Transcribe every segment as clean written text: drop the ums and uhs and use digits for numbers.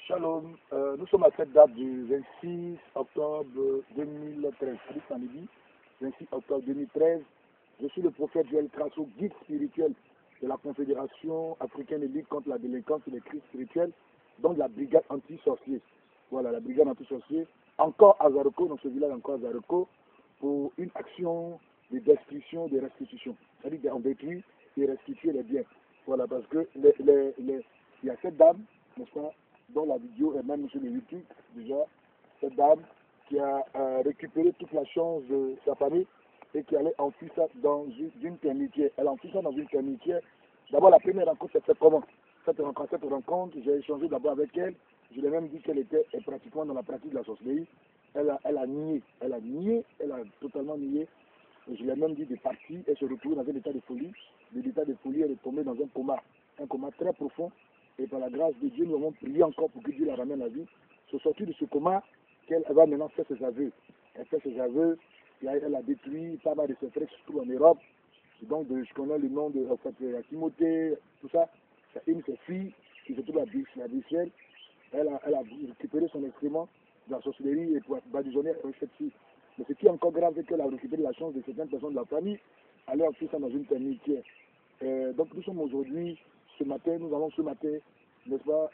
Shalom, nous sommes à cette date du 26 octobre 2013, samedi 26 octobre 2013. Je suis le prophète Joël Crasso, guide spirituel de la Confédération africaine de lutte contre la délinquance et les crises spirituelles, donc la brigade anti-sorcier. Voilà, la brigade anti-sorcier, encore à Zaroko, dans ce village encore à Zaroko, pour une action de destruction, de restitution. C'est-à-dire qu'on détruit et restituer les biens. Voilà, parce que il y a cette dame, n'est-ce pas, dont la vidéo est même sur le YouTube, déjà, cette dame qui a récupéré toute la chance de sa famille et qui allait enfuir ça dans une termitière. Elle a enfui ça dans une termitière. D'abord, la première rencontre, c'était comment? Cette rencontre, j'ai échangé d'abord avec elle. Je lui ai même dit qu'elle était pratiquement dans la pratique de la sorcellerie. Elle a nié, elle a totalement nié. Et je lui ai même dit de partir et se retrouver dans un état de folie. De l'état de folie, elle est tombée dans un coma très profond. Et par la grâce de Dieu, nous avons prié encore pour que Dieu la ramène à la vie. Se sortir de ce coma, qu'elle va maintenant faire ses aveux. Elle fait ses aveux, elle a détruit pas mal de ses frères, surtout en Europe. Et donc, je connais le nom de Timothée, tout ça. C'est une de ses filles qui se trouve à Bruxelles. Elle a récupéré son instrument de la sorcellerie et pour badigeonner cette fille. Mais ce qui est encore grave, c'est qu'elle a récupéré la chance de certaines personnes de la famille, aller en faire ça dans une termitière. Donc, nous sommes aujourd'hui. Nous allons ce matin, n'est-ce pas,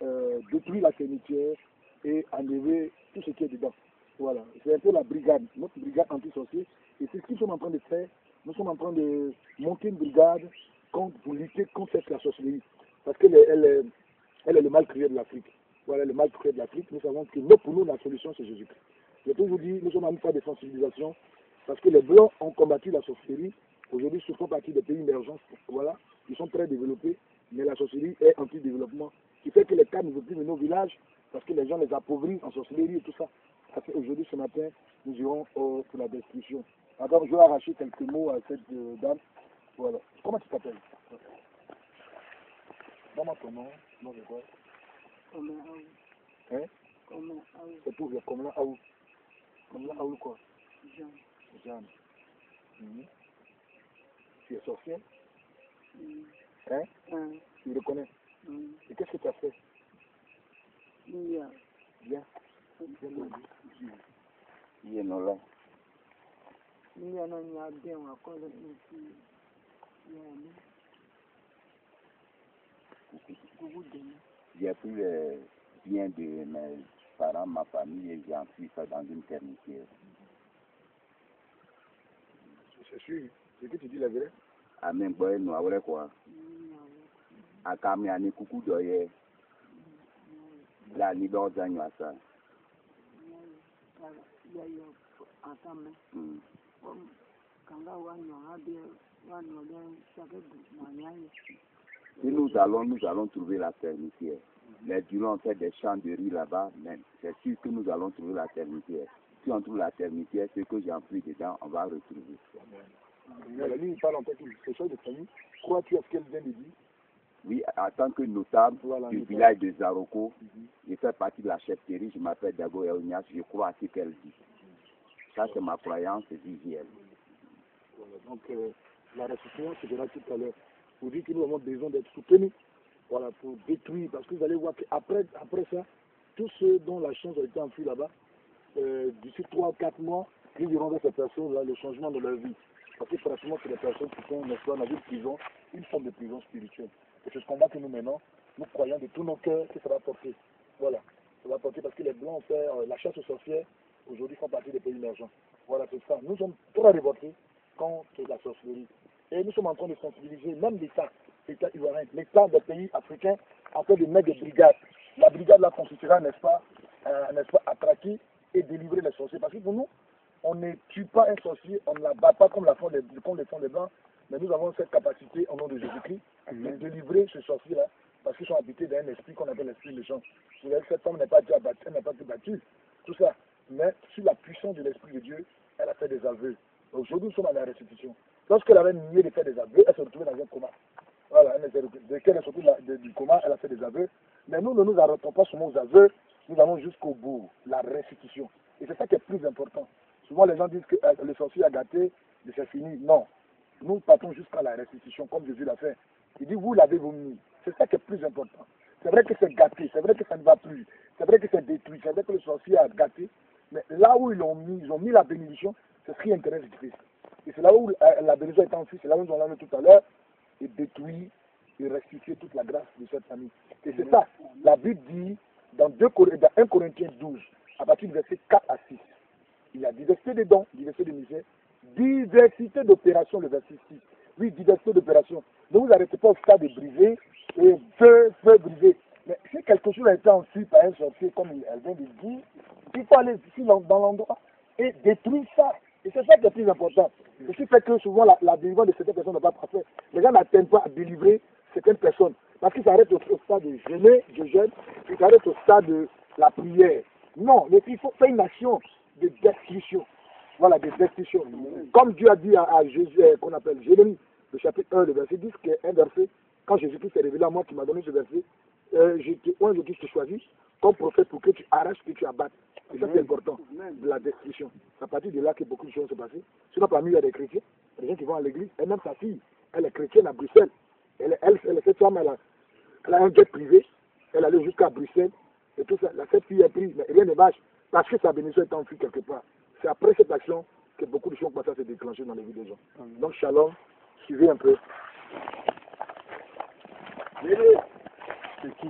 détruire la termitière et enlever tout ce qui est dedans. Voilà, c'est un peu la brigade, notre brigade anti-sorcier. Et c'est ce que nous sommes en train de faire. Nous sommes en train de monter une brigade pour lutter contre la sorcellerie. Parce qu'elle est le mal créé de l'Afrique. Voilà, le mal créé de l'Afrique. Nous savons que pour nous, la solution, c'est Jésus-Christ. J'ai toujours dit, nous sommes en train de sensibilisation parce que les Blancs ont combattu la sorcellerie. Aujourd'hui, ils font partie des pays émergents. Voilà, ils sont très développés. Mais la sorcellerie est anti-développement, qui fait que les cas ne veulent plus de nos villages, parce que les gens les appauvrissent en sorcellerie et tout ça. Aujourd'hui, ce matin, nous irons pour la destruction. Alors, je vais arracher quelques mots à cette dame. Voilà. Comment tu t'appelles? Donne-moi ton nom. Non, c'est quoi? Hein? C'est tout, comme là, Aou. Comme là, Aou quoi? Jeanne. Tu es sorcière? Hein? Tu le reconnais? Et qu'est-ce que tu as fait? Bien. Bien. J'ai pris le bien de mes parents, ma famille, et j'ai enfui ça dans une termitière. C'est sûr. C'est que tu dis la vérité? Amen, boy, nous avons quoi? A Kamiani, coucou d'oyer. La libre d'agneau à ça. Si nous allons trouver la termitière. Les Dulons ont fait des champs de riz là-bas, mais c'est sûr que nous allons trouver la termitière. Si on trouve la termitière, ce que j'ai enfui dedans, on va retrouver. La ligne parle en tant que quelque de famille. Crois-tu à ce qu'elle vient de dire? Oui, en tant que notable du village de Zaroko, je fais partie de la chefferie, je m'appelle Dago Eonias, je crois à ce qu'elle dit. Ça, c'est ma croyance visuelle. Voilà, donc, la restitution se verra tout à l'heure. Pour dire que nous avons besoin d'être soutenus, voilà, pour détruire, parce que vous allez voir qu'après ça, tous ceux dont la chance a été enfuie là-bas, d'ici 3 ou 4 mois, ils verront dans ces personnes-là le changement de leur vie. Parce que pratiquement, c'est des personnes qui sont dans une prison, une forme de prison spirituelle. Et c'est ce combat que nous menons. Nous croyons de tous nos cœurs que ça va porter. Voilà. Ça va porter parce que les Blancs ont fait la chasse aux sorcières. Aujourd'hui, font partie des pays émergents. Voilà, c'est ça. Nous sommes très révoltés contre la sorcellerie. Et nous sommes en train de sensibiliser même l'État ivoirien, l'État des pays africains, en train de mettre des brigades. La brigade là consistera, n'est-ce pas, à traquer et délivrer les sorciers. Parce que pour nous, on ne tue pas un sorcier, on ne la bat pas comme le font les Blancs, mais nous avons cette capacité, au nom de Jésus-Christ, de délivrer ce sorcier-là, parce qu'ils sont habités d'un esprit qu'on appelle l'esprit méchant. Cette femme n'est pas déjà battue, elle n'a pas été battue, tout ça. Mais sur la puissance de l'esprit de Dieu, elle a fait des aveux. Aujourd'hui, nous sommes à la restitution. Lorsqu'elle avait nié de faire des aveux, elle s'est retrouvée dans un coma. Voilà, dès qu'elle est sortie du coma, elle a fait des aveux. Mais nous ne nous arrêtons pas seulement aux aveux, nous allons jusqu'au bout, la restitution. Et c'est ça qui est plus important. Souvent, les gens disent que le sorcier a gâté, et c'est fini. Non. Nous partons jusqu'à la restitution, comme Jésus l'a fait. Il dit, vous l'avez vomi. C'est ça qui est plus important. C'est vrai que c'est gâté, c'est vrai que ça ne va plus. C'est vrai après que c'est détruit, c'est-à-dire que le sorcier a gâté, mais là où ils ont mis la bénédiction, c'est ce qui intéresse Christ. Et c'est là où la bénédiction est enfuie, c'est là où on l'a vu tout à l'heure, et détruit et restituer toute la grâce de cette famille. Et c'est ça, la Bible dit dans 1 Corinthiens 12, à partir du verset 4 à 6, il y a diversité de dons, diversité de misères, diversité d'opérations, le verset 6. Oui, diversité d'opérations. Ne vous arrêtez pas au stade de briser et feu briser. Mais si quelque chose a été enfui par un sorcier, comme elle vient de dire, il faut aller ici dans l'endroit et détruire ça. Et c'est ça qui est le plus important. Ce qui fait que souvent la délivrance de certaines personnes n'est pas parfaite. Les gens n'atteignent pas à délivrer certaines personnes. Parce qu'ils s'arrêtent au stade de jeûner, de jeûne, ils s'arrêtent au stade de la prière. Non, mais il faut faire une action de destruction. Voilà, de destruction. Comme Dieu a dit à Jésus, qu'on appelle Jérémie, le chapitre 1, le verset 10, qui est un verset, quand Jésus-Christ s'est révélé à moi, qui m'a donné ce verset, je te choisis comme prophète pour que tu arraches, que tu abattes. Et ça, c'est important, de la destruction. C'est à partir de là que beaucoup de choses se passent. Sinon, parmi eux, il y a des chrétiens, des gens qui vont à l'église, et même sa fille, elle est chrétienne à Bruxelles. Cette femme, elle a un jet privé, elle allait jusqu'à Bruxelles, et tout ça. Cette fille est prise, mais rien ne marche, parce que sa bénédiction est enfuie quelque part. C'est après cette action que beaucoup de choses commencent à se déclencher dans les vies des gens. Donc, shalom, suivez un peu. C'est qui